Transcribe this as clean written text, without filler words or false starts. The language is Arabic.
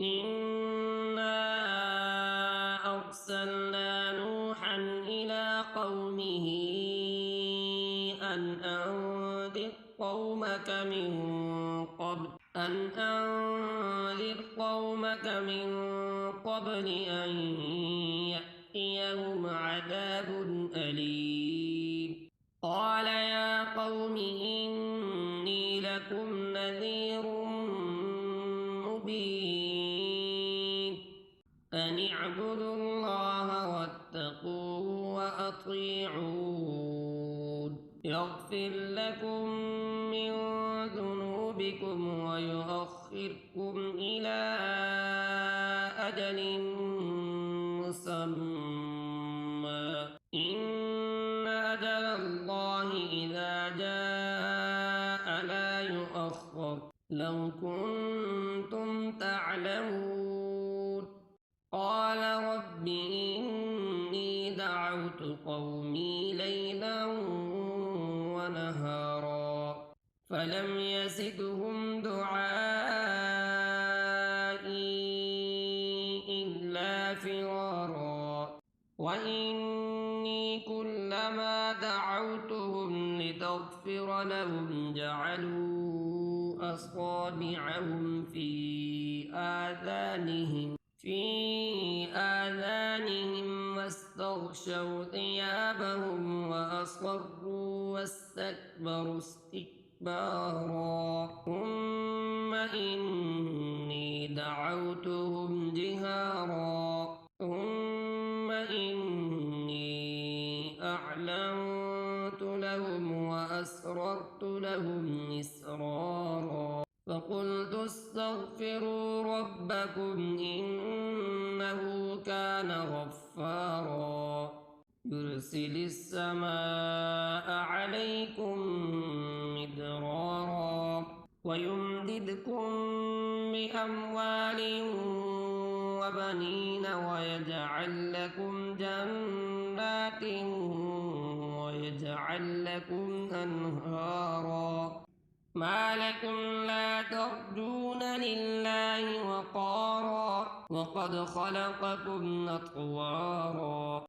إنا أرسلنا نوحا إلى قومه أن أنذر قومك من قبل أن يأتيهم عذاب أليم. قال يا قوم إني لكم نذير مبين أن اعبدوا الله واتقوه وأطيعون يغفر لكم من ذنوبكم ويؤخركم إلى أجل مسمى إن أجل الله إذا جاء لا يؤخر لو كنتم تعلمون. قال رب إني دعوت قومي ليلا ونهارا فلم يزدهم دعائي إلا فرارا وإني كلما دعوتهم لتغفر لهم جعلوا أصابعهم في آذانهم واستغشوا ثيابهم وأصروا واستكبروا استكبارا ثم إني دعوتهم جهارا ثم إني أعلنت لهم وأسررت لهم إسرارا فقلت استغفروا ربكم إنه كان غفارا يرسل السماء عليكم مدرارا ويمددكم بأموال وبنين ويجعل لكم جنات ويجعل لكم أنهارا ما لكم لا ترجون لله وقارا وقد خلقكم أطوارا